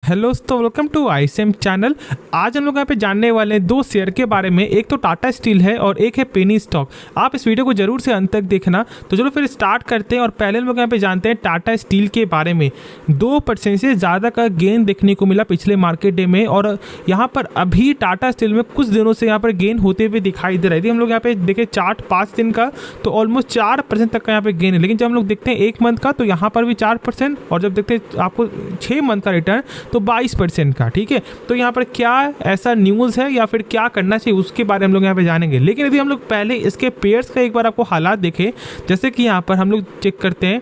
Hello दोस्तों, welcome to ICM channel. आज हम लोग यहाँ पे जानने वाले हैं दो शेयर के बारे में। एक तो टाटा स्टील है और एक है पेनी स्टॉक। आप इस वीडियो को जरूर से अंत तक देखना। तो चलो फिर स्टार्ट करते हैं। और पहले हम लोग यहाँ पे जानते हैं टाटा स्टील के बारे में। 2% से ज़्यादा का गेन देखने को मिला पिछले मार्केट डे में, और यहाँ पर अभी टाटा स्टील में कुछ दिनों से यहाँ पर गेन होते हुए दिखाई दे रही थी। हम लोग यहाँ पे देखें चार्ट 5 दिन का, तो ऑलमोस्ट 4% तक का यहाँ पे गेन है। लेकिन जब हम लोग देखते हैं 1 मंथ का, तो यहाँ पर भी 4%, और जब देखते हैं आपको 6 मंथ का रिटर्न तो 22% का। ठीक है, तो यहाँ पर क्या ऐसा न्यूज़ है या फिर क्या करना चाहिए उसके बारे में हम लोग यहाँ पे जानेंगे। लेकिन यदि हम लोग पहले इसके पेयर्स का एक बार आपको हालात देखें, जैसे कि यहाँ पर हम लोग चेक करते हैं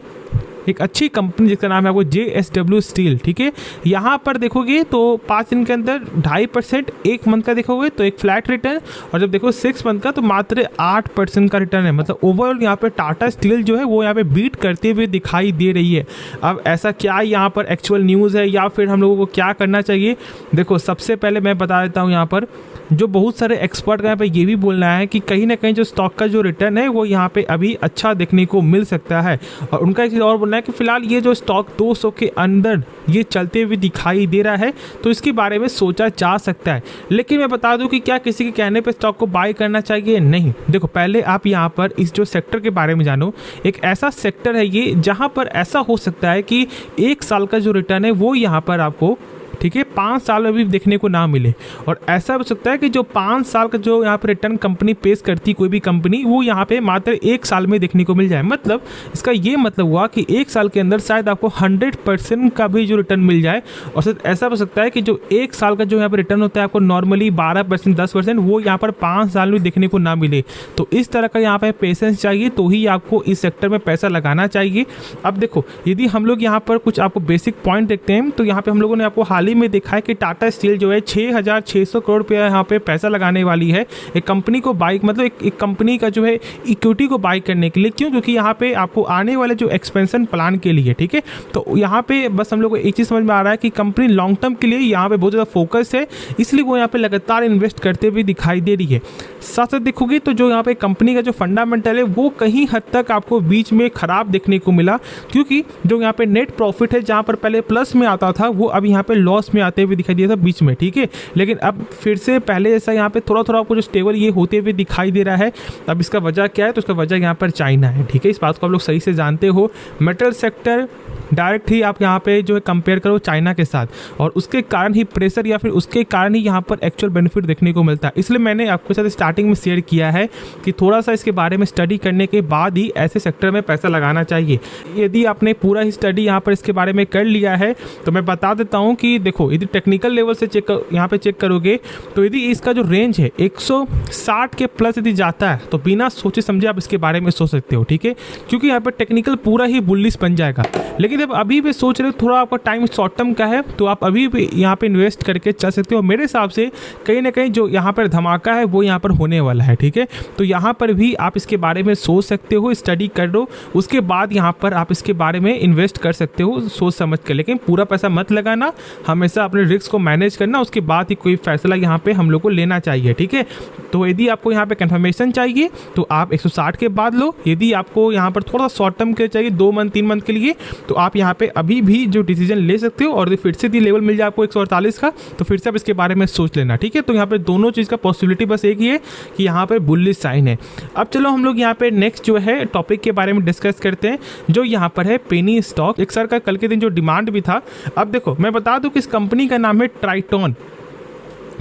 एक अच्छी कंपनी जिसका नाम है आपको JSW स्टील। ठीक है, यहाँ पर देखोगे तो 5 दिन के अंदर 2.5%, 1 मंथ का देखोगे तो एक फ्लैट रिटर्न, और जब देखो 6 मंथ का तो मात्र 8% का रिटर्न है। मतलब ओवरऑल यहाँ पे टाटा स्टील जो है वो यहाँ पे बीट करते हुए दिखाई दे रही है। अब ऐसा क्या यहाँ पर एक्चुअल न्यूज़ है या फिर हम लोगों को क्या करना चाहिए, देखो सबसे पहले मैं बता देता हूँ। यहाँ पर जो बहुत सारे एक्सपर्ट का यहाँ पे ये भी बोलना है कि कहीं ना कहीं जो स्टॉक का जो रिटर्न है वो यहाँ पे अभी अच्छा देखने को मिल सकता है। और उनका एक चीज़ और बोलना है कि फिलहाल ये जो स्टॉक 200 के अंदर ये चलते हुए दिखाई दे रहा है, तो इसके बारे में सोचा जा सकता है। लेकिन मैं बता दूं कि क्या किसी के कहने पे स्टॉक को बाय करना चाहिए, नहीं। देखो पहले आप यहाँ पर इस जो सेक्टर के बारे में जानो। एक ऐसा सेक्टर है ये जहाँ पर ऐसा हो सकता है कि 1 साल का जो रिटर्न है वो यहाँ पर आपको, ठीक है, 5 साल में भी देखने को ना मिले। और ऐसा हो सकता है कि जो 5 साल का जो यहाँ पर रिटर्न कंपनी पेश करती, कोई भी कंपनी, वो यहाँ पे मात्र 1 साल में देखने को मिल जाए। मतलब इसका ये मतलब हुआ कि 1 साल के अंदर शायद आपको 100% का भी जो रिटर्न मिल जाए। और शायद ऐसा हो सकता है कि जो 1 साल का जो यहाँ पर रिटर्न होता है आपको नॉर्मली 12%, 10%, वो यहाँ पर 5 साल में देखने को ना मिले। तो इस तरह का यहाँ पर पेशेंस चाहिए, तो ही आपको इस सेक्टर में पैसा लगाना चाहिए। अब देखो यदि हम लोग यहाँ पर कुछ आपको बेसिक पॉइंट देखते हैं, तो यहाँ पर हम लोगों ने आपको हाल ही में देखा है कि टाटा स्टील जो है 6,600 करोड़ रुपया यहाँ पे पैसा लगाने वाली है एक कंपनी को बाई, मतलब एक कंपनी का जो है इक्विटी को बाई करने के लिए। क्यों? क्योंकि यहाँ पे आपको आने वाले जो एक्सपेंशन प्लान के लिए, ठीक है, तो यहाँ पे बस हम लोग को एक चीज़ समझ में आ रहा है कि कंपनी लॉन्ग टर्म के लिए यहाँ पे बहुत ज़्यादा फोकस है, इसलिए वो यहाँ पे लगातार इन्वेस्ट करते हुए दिखाई दे रही है। साथ साथ देखोगे तो जो यहाँ पे कंपनी का जो फंडामेंटल है वो कहीं हद तक आपको बीच में खराब देखने को मिला, क्योंकि जो यहाँ पे नेट प्रॉफिट है जहाँ पर पहले प्लस में आता था वो अब यहाँ पे लॉस में आते हुए दिखाई दिया था बीच में। ठीक है, लेकिन अब फिर से पहले जैसा यहाँ पे थोड़ा थोड़ा आपको जो स्टेबल ये होते हुए दिखाई दे रहा है। अब इसका वजह क्या है, तो इसका वजह यहाँ पर चाइना है। ठीक है, इस बात को आप लोग सही से जानते हो। मेटल सेक्टर डायरेक्ट ही आप यहाँ पे जो है कंपेयर करो चाइना के साथ, और उसके कारण ही प्रेशर या फिर उसके कारण ही यहाँ पर एक्चुअल बेनिफिट देखने को मिलता है। इसलिए मैंने आपके साथ स्टार्टिंग में शेयर किया है कि थोड़ा सा इसके बारे में स्टडी करने के बाद ही ऐसे सेक्टर में पैसा लगाना चाहिए। यदि आपने पूरा ही स्टडी यहाँ पर इसके बारे में कर लिया है तो मैं बता देता हूँ कि देखो यदि टेक्निकल लेवल से यहाँ पे चेक करोगे तो यदि इसका जो रेंज है 160 के प्लस यदि जाता है तो बिना सोचे समझे आप इसके बारे में सोच सकते हो। ठीक है, क्योंकि यहाँ पर टेक्निकल पूरा ही बुलिश बन जाएगा। लेकिन जब अभी भी सोच रहे हो थोड़ा आपका टाइम शॉर्ट टर्म का है, तो आप अभी भी यहाँ पे इन्वेस्ट करके चल सकते हो। मेरे हिसाब से कहीं ना कहीं जो यहाँ पर धमाका है वो यहाँ पर होने वाला है। ठीक है, तो यहाँ पर भी आप इसके बारे में सोच सकते हो, स्टडी कर लो, उसके बाद यहाँ पर आप इसके बारे में इन्वेस्ट कर सकते हो सोच समझ कर। लेकिन पूरा पैसा मत लगाना, हमेशा अपने रिस्क को मैनेज करना, उसके बाद ही कोई फैसला यहाँ पे हम लोग को लेना चाहिए। ठीक है, तो यदि आपको यहाँ पे कंफर्मेशन चाहिए तो आप 160 के बाद लो। यदि आपको यहाँ पर थोड़ा शॉर्ट टर्म के लिए चाहिए 2 मंथ 3 मंथ के लिए, तो आप यहाँ पे अभी भी जो डिसीजन ले सकते हो। और फिर से लेवल मिल जाए आपको 148 का, तो फिर से आप इसके बारे में सोच लेना। ठीक है, तो यहाँ पे दोनों चीज़ का पॉसिबिलिटी बस एक ही है कि यहाँ पे बुलिश साइन है। अब चलो हम लोग यहाँ पे नेक्स्ट जो है टॉपिक के बारे में डिस्कस करते हैं, जो यहाँ पर है पेनी स्टॉक। एक सर का कल के दिन जो डिमांड भी था। अब देखो मैं बता दूं कि इस कंपनी का नाम है ट्राइटॉन।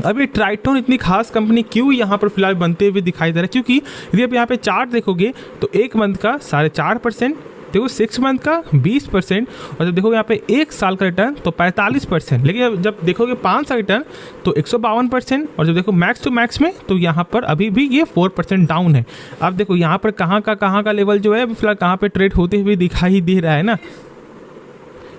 अब ये ट्राइटॉन इतनी खास कंपनी क्यों यहाँ पर फिलहाल बनते हुए दिखाई दे रहा है, क्योंकि यदि आप यहाँ पे चार्ट देखोगे तो 1 मंथ का 4.5%, देखो 6 मंथ का 20%, और जब देखोगे यहाँ पे 1 साल का रिटर्न तो 45%। लेकिन जब देखोगे 5 साल रिटर्न तो 152%, और जब देखो मैक्स टू मैक्स में तो यहाँ पर अभी भी ये 4% डाउन है। अब देखो यहाँ पर कहाँ का लेवल जो है फिलहाल कहाँ पे ट्रेड होते हुए दिखाई दे रहा है ना।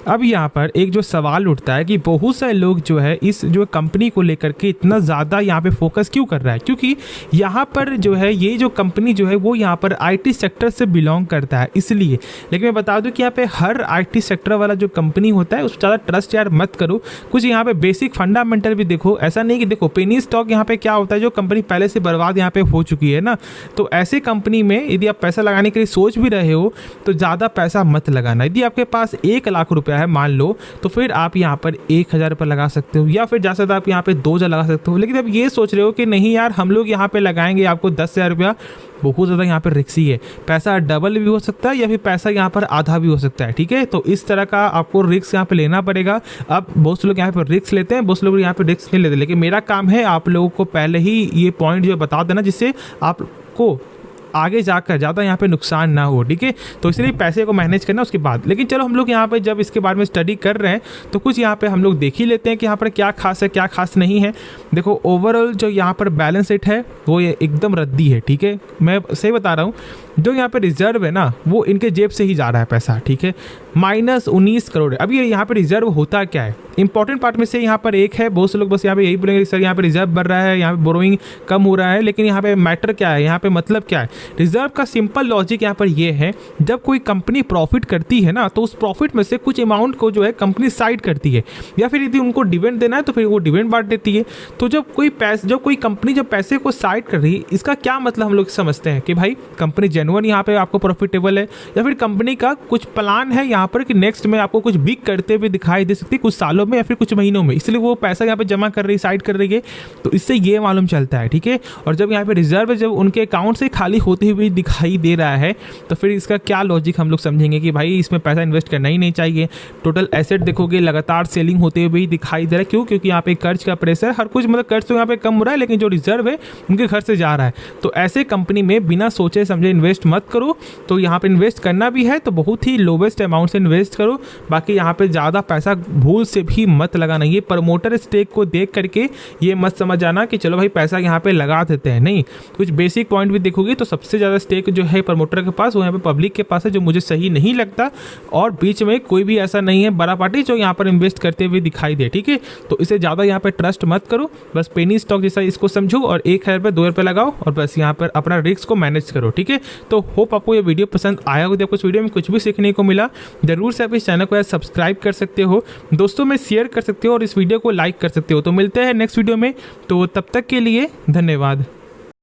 अब यहाँ पर एक जो सवाल उठता है कि बहुत सारे लोग जो है इस जो कंपनी को लेकर के इतना ज़्यादा यहाँ पे फोकस क्यों कर रहा है, क्योंकि यहाँ पर जो है ये जो कंपनी जो है वो यहाँ पर आईटी सेक्टर से बिलोंग करता है, इसलिए। लेकिन मैं बता दूं कि यहाँ पे हर आईटी सेक्टर वाला जो कंपनी होता है उस ज़्यादा ट्रस्ट यार मत करो। कुछ यहाँ पे बेसिक फंडामेंटल भी देखो। ऐसा नहीं कि देखो पेनी स्टॉक यहाँ पे क्या होता है, जो कंपनी पहले से बर्बाद यहाँ पे हो चुकी है ना, तो ऐसे कंपनी में यदि आप पैसा लगाने के लिए सोच भी रहे हो तो ज़्यादा पैसा मत लगाना। यदि आपके पास 1 लाख रुपया रहा है मान लो, तो फिर आप यहाँ पर 1000 रुपये लगा सकते हो, या फिर जा सकते आप यहाँ पे 2000 लगा सकते हो। लेकिन अब ये सोच रहे हो कि नहीं यार हम लोग यहाँ पे लगाएंगे आपको 10,000 रुपया, बहुत ज़्यादा यहाँ पर रिक्सी है, पैसा डबल भी हो सकता है या फिर पैसा यहाँ पर आधा भी हो सकता है, ठीक है। तो इस तरह का आपको रिस्क यहाँ पे लेना पड़ेगा। अब बहुत से लोग यहाँ पर रिस्क लेते हैं, बहुत से लोग यहाँ पे रिस्क नहीं लेते, लेकिन मेरा काम है आप लोगों को पहले ही ये पॉइंट जो बता देना, जिससे आपको आगे जाकर ज़्यादा यहाँ पे नुकसान ना हो, ठीक है। तो इसलिए पैसे को मैनेज करना उसके बाद। लेकिन चलो हम लोग यहाँ पे जब इसके बारे में स्टडी कर रहे हैं तो कुछ यहाँ पे हम लोग देख ही लेते हैं कि यहाँ पर क्या खास है क्या खास नहीं है। देखो ओवरऑल जो यहाँ पर बैलेंस शीट है वो ये एकदम रद्दी है, ठीक है। मैं सही बता रहा हूँ, जो यहाँ पे रिजर्व है ना वो इनके जेब से ही जा रहा है पैसा, ठीक है। -19 करोड़ है। अब ये यहाँ पे रिजर्व होता क्या है, इंपॉर्टेंट पार्ट में से यहाँ पर एक है। बहुत से लोग बस यहाँ पे यही बोलेंगे सर यहाँ पे रिजर्व बढ़ रहा है, यहाँ पे बोरोइंग कम हो रहा है, लेकिन यहाँ पे मैटर क्या है, यहाँ पे मतलब क्या है। रिजर्व का सिंपल लॉजिक यहाँ पर ये है, जब कोई कंपनी प्रॉफिट करती है ना तो उस प्रॉफिट में से कुछ अमाउंट को जो है कंपनी साइड करती है, या फिर यदि उनको डिविडेंड देना है तो फिर वो डिविडेंड बांट देती है। तो जब कोई कंपनी जब पैसे को साइड कर रही है, इसका क्या मतलब हम लोग समझते हैं कि भाई कंपनी जेन्युइन यहाँ पे आपको प्रॉफिटेबल है, या फिर कंपनी का कुछ प्लान है यहाँ पर कि नेक्स्ट में आपको कुछ बिग करते हुए दिखाई दे सकती है कुछ सालों में या फिर कुछ महीनों में, इसलिए वो पैसा यहाँ पे जमा कर रही है, साइड कर रही है। तो इससे ये मालूम चलता है, ठीक है। और जब यहाँ पे रिजर्व जब उनके अकाउंट से खाली होते हुए दिखाई दे रहा है तो फिर इसका क्या लॉजिक हम लोग समझेंगे कि भाई इसमें पैसा इन्वेस्ट करना ही नहीं चाहिए। टोटल एसेट देखोगे लगातार सेलिंग होते हुए ही दिखाई दे रहा है, क्यों? क्योंकि यहाँ पे कर्ज का प्रेशर हर कुछ, मतलब कर्ज तो यहाँ पे कम हो रहा है लेकिन जो रिजर्व है उनके घर से जा रहा है। तो ऐसे कंपनी में बिना सोचे समझे इन्वेस्ट मत करो। तो यहाँ पे इन्वेस्ट करना भी है तो बहुत ही लोवेस्ट अमाउंट से इन्वेस्ट करो, बाकी यहाँ पे ज़्यादा पैसा भूल से भी मत लगाना। ये प्रमोटर स्टेक को देख करके ये मत समझ आना कि चलो भाई पैसा यहाँ पे लगा देते हैं, नहीं। कुछ बेसिक पॉइंट भी देखोगे तो सबसे ज़्यादा स्टेक जो है प्रमोटर के पास वो यहाँ पे पब्लिक के पास है, जो मुझे सही नहीं लगता। और बीच में कोई भी ऐसा नहीं है बड़ा पार्टी जो यहाँ पर इन्वेस्ट करते हुए दिखाई दे, ठीक है। तो इसे ज़्यादा यहाँ पे ट्रस्ट मत करो, बस पेनी स्टॉक जैसा इसको समझो और 1000 रुपये 2000 रुपये लगाओ और बस यहाँ पर अपना रिस्क को मैनेज करो, ठीक है। तो होप आपको ये वीडियो पसंद आया होगा। आपको इस वीडियो में कुछ भी सीखने को मिला, जरूर से आप इस चैनल को सब्सक्राइब कर सकते हो, दोस्तों में शेयर कर सकते हो और इस वीडियो को लाइक कर सकते हो। तो मिलते हैं नेक्स्ट वीडियो में, तो तब तक के लिए धन्यवाद।